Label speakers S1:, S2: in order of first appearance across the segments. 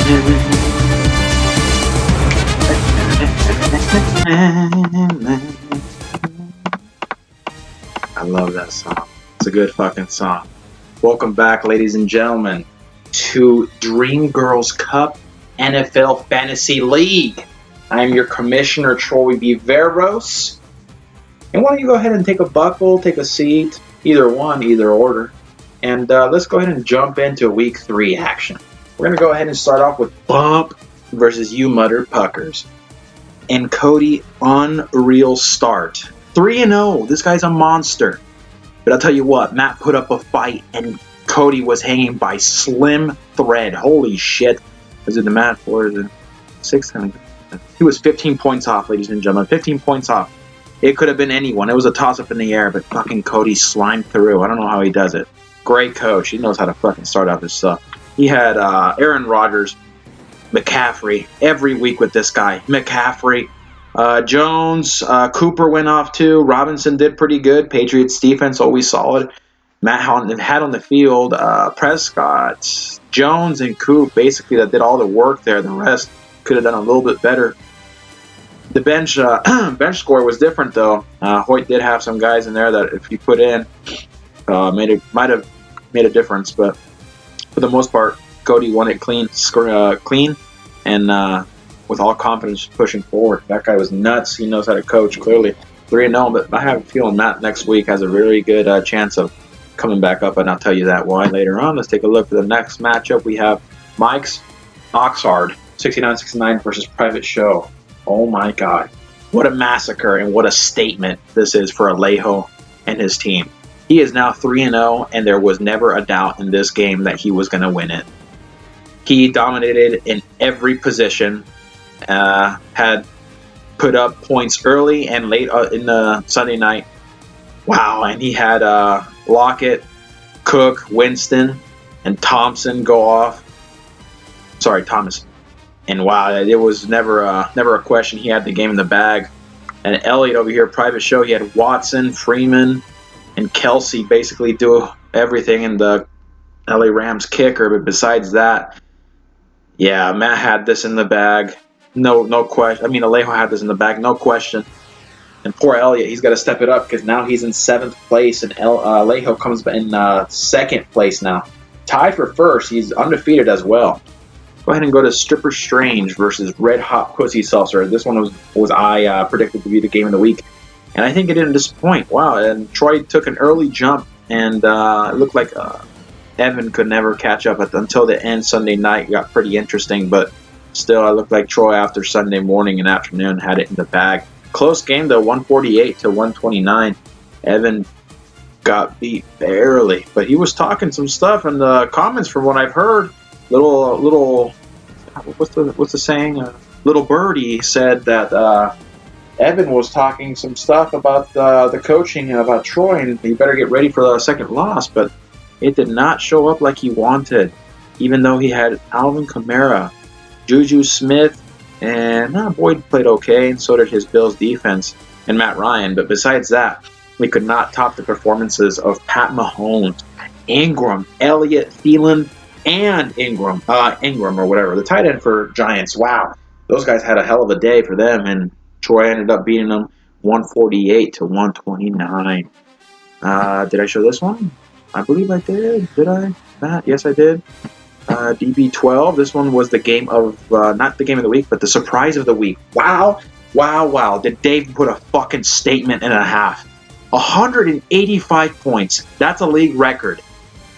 S1: I love that song. It's a good fucking song. Welcome back, ladies and gentlemen, to Dream Girls Cup NFL Fantasy League. I am your commissioner, Troy B. Veros. And why don't you go ahead and take a buckle, take a seat, either one, either order. And let's go ahead and jump into Week 3 action. We're going to go ahead and start off with Bump versus You Mutter Puckers. And Cody, unreal start. 3-0. This guy's a monster. But I'll tell you what, Matt put up a fight, and Cody was hanging by slim thread. Holy shit. Was it the Matt 4? Is it 6? He was 15 points off, ladies and gentlemen. 15 points off. It could have been anyone. It was a toss-up in the air, but fucking Cody slimed through. I don't know how he does it. Great coach. He knows how to fucking start off his stuff. He had Aaron Rodgers, McCaffrey, every week with this guy. McCaffrey. Jones, Cooper went off too. Robinson did pretty good. Patriots defense always solid. Matt had on the field Prescott, Jones, and Coop basically that did all the work there. The rest could have done a little bit better. The bench score was different though. Hoyt did have some guys in there that if you put in might have made a difference, but for the most part, Cody won it clean, and with all confidence pushing forward. That guy was nuts. He knows how to coach, clearly. 3-0, but I have a feeling Matt next week has a really good chance of coming back up, and I'll tell you that why later on. Let's take a look at the next matchup. We have Mike's Oxard, 69-69 versus Private Show. Oh my God. What a massacre and what a statement this is for Alejo and his team. He is now 3-0, and there was never a doubt in this game that he was going to win it. He dominated in every position. Had put up points early and late in the Sunday night. Wow, and he had Lockett, Cook, Winston, and Thompson go off. Sorry, Thomas. And wow, it was never a question. He had the game in the bag. And Elliot over here, Private Show, he had Watson, Freeman, and Kelsey basically do everything in the LA Rams kicker. But besides that, yeah, Matt had this in the bag. No question. I mean, Alejo had this in the bag, no question. And poor Elliot, he's got to step it up because now he's in 7th place, and Alejo comes in 2nd place now. Tied for first. He's undefeated as well. Go ahead and go to Stripper Strange versus Red Hot Pussy Seltzer. This one was I predicted to be the game of the week, and I think it didn't disappoint. Wow, and Troy took an early jump, and it looked like Evan could never catch up until the end. Sunday night got pretty interesting, but still, I looked like Troy after Sunday morning and afternoon had it in the bag. Close game though, 148 to 129. Evan got beat barely, but he was talking some stuff in the comments from what I've heard. Little, what's the saying? Little birdie said that Evan was talking some stuff about the coaching about Troy, and he better get ready for the second loss. But it did not show up like he wanted, even though he had Alvin Kamara, Juju Smith, and Boyd played okay, and so did his Bills defense and Matt Ryan. But besides that, we could not top the performances of Pat Mahomes, Ingram, Elliot, Thielen, and Ingram or whatever, the tight end for Giants. Wow, those guys had a hell of a day for them, and Troy ended up beating them 148 to 129. Did I show this one? I believe I did. Did I? Matt? Yes, I did. DB12. This one was the game of, not the game of the week, but the surprise of the week. Wow. Did Dave put a fucking statement and a half? 185 points. That's a league record.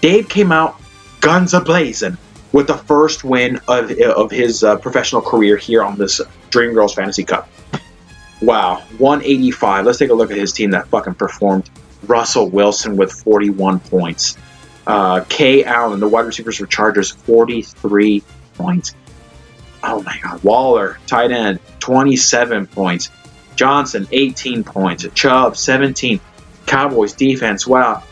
S1: Dave came out guns a-blazing with the first win of his professional career here on this Dream Girls Fantasy Cup. Wow. 185. Let's take a look at his team that fucking performed. Russell Wilson with 41 points. Kay Allen, the wide receivers for Chargers, 43 points. Oh my God. Waller, tight end, 27 points. Johnson, 18 points. Chubb, 17. Cowboys defense, wow.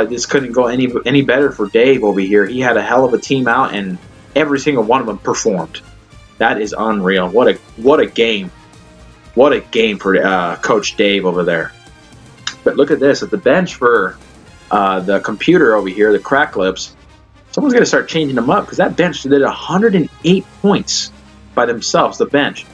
S1: This couldn't go any better for Dave over here. He had a hell of a team out, and every single one of them performed. That is unreal. What a game. What a game for Coach Dave over there. But look at this. At the bench for the computer over here, the Crack Lips, Someone's going to start changing them up because that bench did 108 points by themselves, the bench.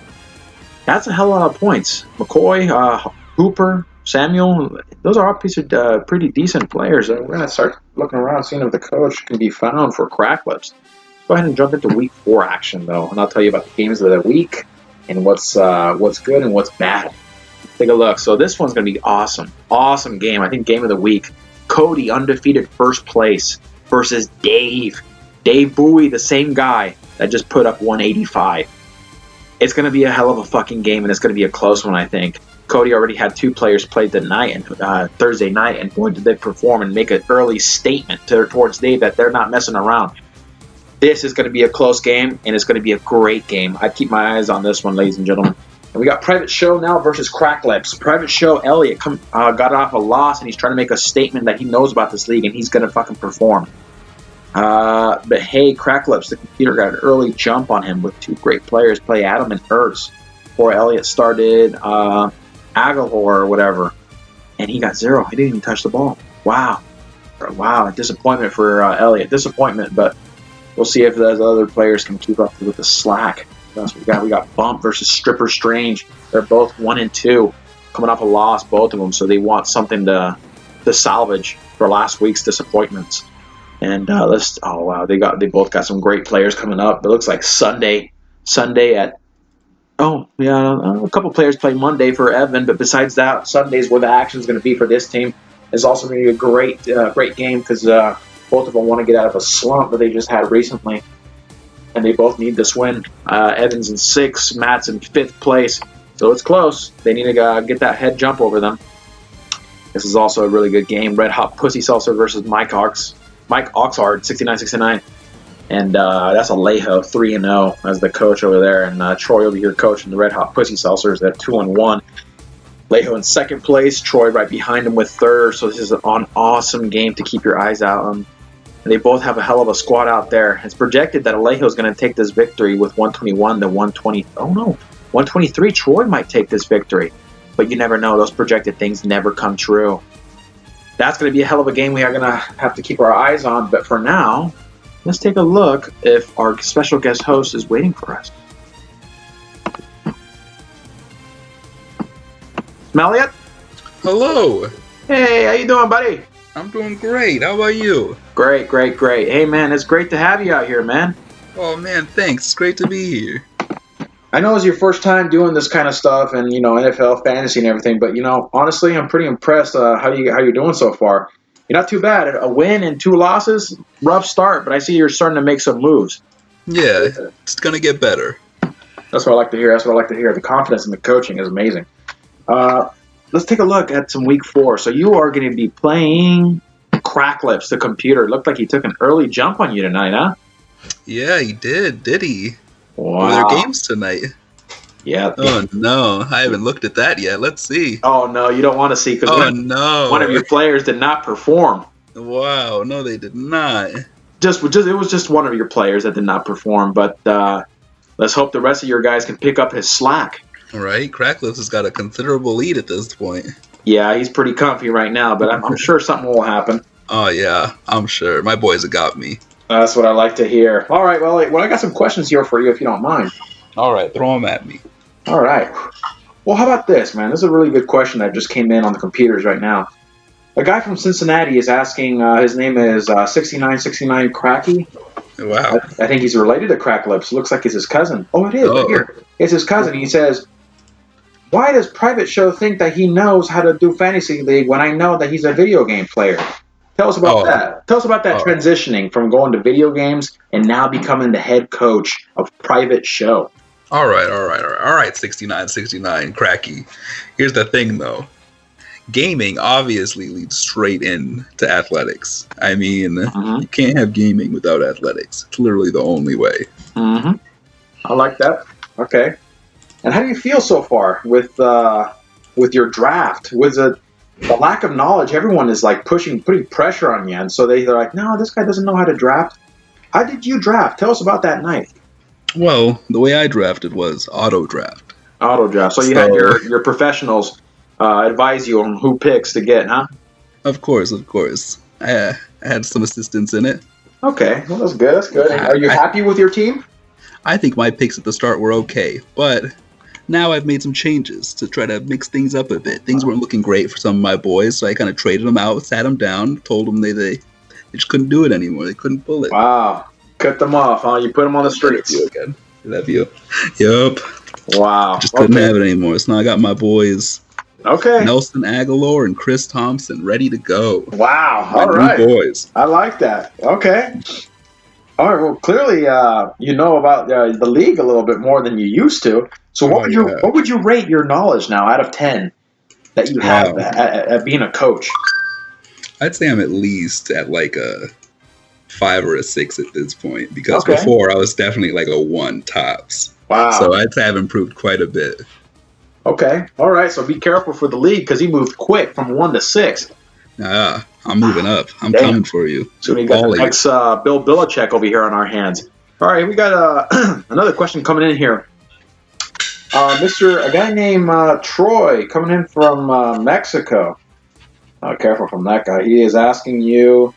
S1: That's a hell of a lot of points. McCoy, Hooper, Samuel, those are all pretty decent players. We're going to start looking around, seeing if the coach can be found for crack lips. Let's go ahead and jump into week 4 action, though, and I'll tell you about the games of the week and what's good and what's bad. Take a look. So this one's going to be awesome. Awesome game. I think game of the week. Cody, undefeated first place, versus Dave. Dave Bowie, the same guy that just put up 185. It's going to be a hell of a fucking game, and it's going to be a close one, I think. Cody already had 2 players play tonight and Thursday night, and boy, did they perform and make an early statement towards Dave that they're not messing around. This is going to be a close game, and it's going to be a great game. I'd keep my eyes on this one, ladies and gentlemen. And we got Private Show now versus Crack Lips. Private Show, Elliot, got off a loss, and he's trying to make a statement that he knows about this league, and he's going to fucking perform. But hey, Crack Lips, the computer got an early jump on him with 2 great players play Adam and Ertz before Elliot started Aguilar or whatever, and he got 0. He didn't even touch the ball. Wow, disappointment for Elliot. Disappointment, but we'll see if those other players can keep up with the slack. That's what we got. We got Bump versus Stripper Strange. They're both 1-2, coming off a loss, both of them. So they want something to salvage for last week's disappointments. And they both got some great players coming up. It looks like Sunday at a couple players play Monday for Evan, but besides that, Sunday's where the action is going to be for this team. It's also going to be a great game because both of them want to get out of a slump that they just had recently. And they both need this win. Evan's in 6th, Matt's in 5th place. So it's close. They need to get that head jump over them. This is also a really good game. Red Hot Pussy Seltzer versus Mike Oxhard, 69-69. And that's Alejo, 3-0 as the coach over there. And Troy over here coaching the Red Hot Pussy Seltzers at 2-1. Alejo in 2nd place. Troy right behind him with 3rd. So this is an awesome game to keep your eyes out on. They both have a hell of a squad out there. It's projected that Alejo is going to take this victory with 121 to 120. Oh no, 123. Troy might take this victory, but you never know. Those projected things never come true. That's going to be a hell of a game we are going to have to keep our eyes on. But for now, let's take a look if our special guest host is waiting for us. Elliot?
S2: Hello.
S1: Hey, how you doing, buddy?
S2: I'm doing great. How about you?
S1: Great. Hey, man, it's great to have you out here, man.
S2: Oh, man, thanks. It's great to be here.
S1: I know it's your first time doing this kind of stuff and, NFL fantasy and everything, but, honestly, I'm pretty impressed how you're doing so far. You're not too bad. A win and 2 losses, rough start, but I see you're starting to make some moves.
S2: Yeah, it's going to get better.
S1: That's what I like to hear. The confidence in the coaching is amazing. Let's take a look at some week 4. So you are going to be playing Crack Lips, the computer. It looked like he took an early jump on you tonight, huh?
S2: Yeah, he did he?
S1: Wow.
S2: Were there games tonight?
S1: Yeah.
S2: Oh, no. I haven't looked at that yet. Let's see.
S1: Oh, no, you don't want to see because one of your players did not perform.
S2: Wow, no, they did not.
S1: It was just one of your players that did not perform, but let's hope the rest of your guys can pick up his slack.
S2: Right, Crackless has got a considerable lead at this point.
S1: Yeah, he's pretty comfy right now, but I'm sure something will happen.
S2: Oh, yeah, I'm sure. My boys have got me.
S1: That's what I like to hear. All right, well, I got some questions here for you if you don't mind.
S2: All right, throw them at me.
S1: All right. Well, how about this, man? This is a really good question that just came in on the computers right now. A guy from Cincinnati is asking, his name is 6969 Cracky.
S2: Wow.
S1: I think he's related to Crack Lips. Looks like it's his cousin. Oh, it is. Right here. It's his cousin. He says, why does Private Show think that he knows how to do Fantasy League when I know that he's a video game player? Tell us about that. Tell us about that transitioning from going to video games and now becoming the head coach of Private Show.
S2: All right, 6969 Cracky. Here's the thing, though. Gaming obviously leads straight into athletics. I mean, you can't have gaming without athletics. It's literally the only way.
S1: Mm-hmm. I like that. Okay. And how do you feel so far with your draft? With the lack of knowledge, everyone is like putting pressure on you, and so they're like, no, this guy doesn't know how to draft. How did you draft? Tell us about that night.
S2: Well, the way I drafted was auto draft.
S1: Auto draft. So you had your professionals advise you on who picks to get, huh?
S2: Of course. I had some assistance in it.
S1: Okay, well that's good. That's good. Are you happy with your team?
S2: I think my picks at the start were okay, but now I've made some changes to try to mix things up a bit. Things weren't looking great for some of my boys, so I kind of traded them out, sat them down, told them they just couldn't do it anymore. They couldn't pull it.
S1: Wow, cut them off, huh? You put them on the streets.
S2: Again. That view. Yup.
S1: Wow.
S2: Just couldn't have it anymore. So now I got my boys.
S1: Okay.
S2: Nelson Aguilar and Chris Thompson ready to go.
S1: Wow.
S2: My
S1: all right.
S2: boys.
S1: I like that. Okay. All right. Well, clearly, you know about the league a little bit more than you used to. So, what would you rate your knowledge now out of 10 that you have at being a coach?
S2: I'd say I'm at least at like a 5 or a 6 at this point, because before I was definitely like a 1 tops.
S1: Wow.
S2: So I'd say I've improved quite a bit.
S1: Okay. All right. So be careful for the league, because he moved quick from 1 to 6.
S2: I'm moving up. I'm coming for you.
S1: So we got the next Bill Belichick over here on our hands. All right. We got another question coming in here. A guy named Troy coming in from Mexico. Careful from that guy. He is asking you,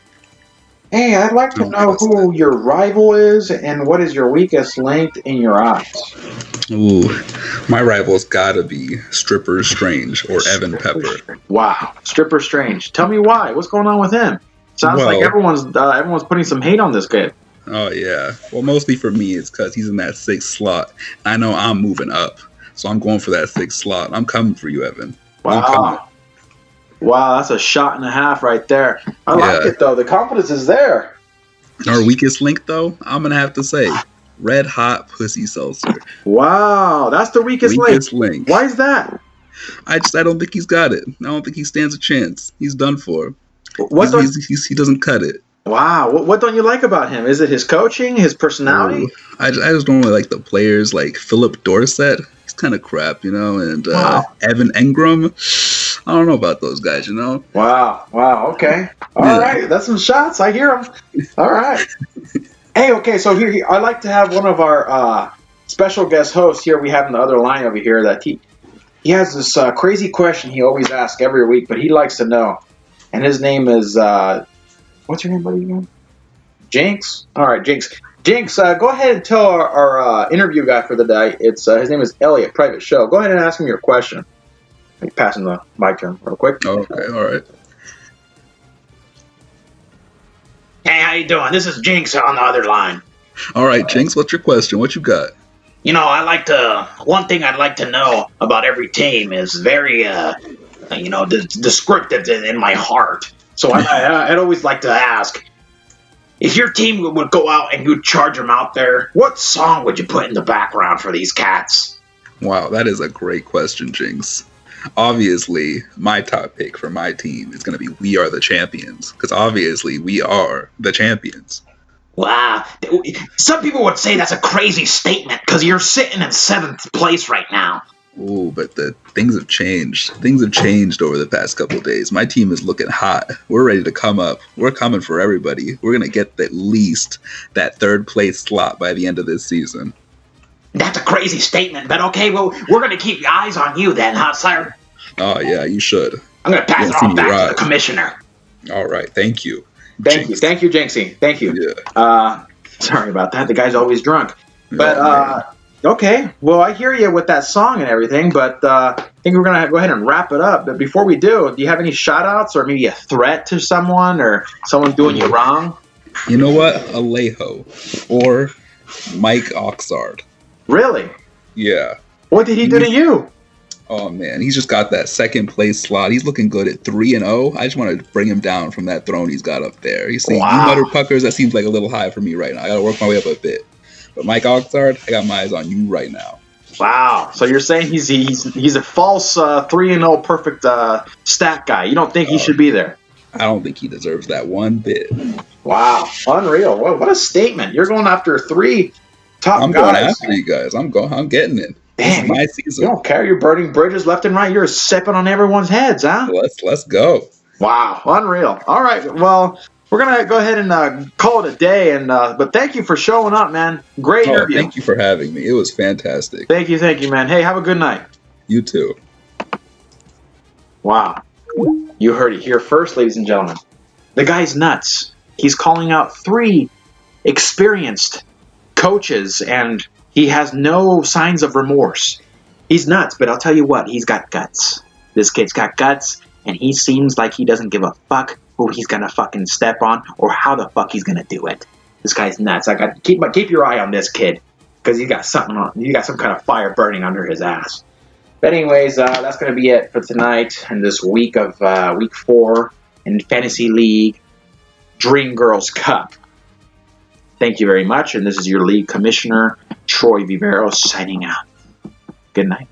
S1: hey, I'd like to know who your rival is and what is your weakest link in your eyes.
S2: Ooh, my rival's gotta be Stripper Strange or Evan Pepper.
S1: Wow, Stripper Strange. Tell me why. What's going on with him? Sounds like everyone's putting some hate on this kid.
S2: Oh yeah. Well, mostly for me, it's because he's in that 6th slot. I know I'm moving up, so I'm going for that 6th slot. I'm coming for you, Evan.
S1: Wow. Wow, that's a shot and a half right there. I like it, though. The confidence is there.
S2: Our weakest link, though, I'm going to have to say, Red Hot Pussy Seltzer.
S1: Wow, that's the weakest link. Why is that?
S2: I don't think he's got it. I don't think he stands a chance. He's done for. He doesn't cut it.
S1: Wow, what don't you like about him? Is it his coaching, his personality?
S2: I just don't really like the players like Philip Dorsett. He's kind of crap, and Evan Engram. I don't know about those guys,
S1: Wow, okay. All right, that's some shots. I hear them. All right. Hey, okay, so here, I like to have one of our special guest hosts here we have in the other line over here that he has this crazy question he always asks every week, but he likes to know. And his name is, what's your name, buddy, again? Jinx? All right, Jinx. Jinx, go ahead and tell our interview guy for the day. His name is Elliot, private show. Go ahead and ask him your question. I'm passing the mic to him real quick.
S2: Okay, all right.
S3: Hey, how you doing? This is Jinx on the other line.
S2: All right, Jinx, what's your question? What you got?
S3: One thing I'd like to know about every team is very, descriptive in my heart. So I'd always like to ask, if your team would go out and you'd charge them out there, what song would you put in the background for these cats?
S2: Wow, that is a great question, Jinx. Obviously, my top pick for my team is going to be We Are the Champions, because obviously we are the champions.
S3: Wow. Some people would say that's a crazy statement because you're sitting in 7th place right now.
S2: Ooh, but things have changed. Things have changed over the past couple of days. My team is looking hot. We're ready to come up. We're coming for everybody. We're going to get at least that 3rd place slot by the end of this season.
S3: That's a crazy statement, but okay, well, we're going to keep eyes on you then, huh, sir?
S2: Oh, yeah, you should.
S3: I'm going to pass it on back to the commissioner.
S2: All right, thank you.
S1: Thank you, Jinxie. Thank you. Yeah. Sorry about that. The guy's always drunk. But, okay, well, I hear you with that song and everything, but I think we're going to go ahead and wrap it up. But before we do you have any shout-outs or maybe a threat to someone or someone doing you wrong?
S2: You know what? Alejo or Mike Oxard.
S1: Really?
S2: Yeah.
S1: What did he do to you?
S2: Oh, man. He's just got that 2nd place slot. He's looking good at 3-0. I just want to bring him down from that throne he's got up there. You see, you mutter puckers, that seems like a little high for me right now. I got to work my way up a bit. But Mike Oxard, I got my eyes on you right now.
S1: Wow. So you're saying he's a false 3-0 perfect stat guy. You don't think he should be there?
S2: I don't think he deserves that one bit.
S1: Wow. Unreal. What a statement. You're going after 3 top guys.
S2: I'm going after you guys. I'm getting it.
S1: Damn,
S2: my season.
S1: You don't care. You're burning bridges left and right. You're sipping on everyone's heads, huh?
S2: Let's go.
S1: Wow. Unreal. All right. Well, we're going to go ahead and call it a day. But thank you for showing up, man. Great interview.
S2: Thank you for having me. It was fantastic.
S1: Thank you, man. Hey, have a good night.
S2: You too.
S1: Wow. You heard it here first, ladies and gentlemen. The guy's nuts. He's calling out 3 experienced coaches, and he has no signs of remorse. He's nuts, but I'll tell you what, he's got guts. This kid's got guts, and he seems like he doesn't give a fuck who he's gonna fucking step on or how the fuck he's gonna do it. This guy's nuts. I got keep your eye on this kid, because he's got something on. You got some kind of fire burning under his ass. But anyways, that's gonna be it for tonight and this week of week 4 in Fantasy League Dream Girls Cup. Thank you very much, and this is your league commissioner, Troy Vivero, signing out. Good night.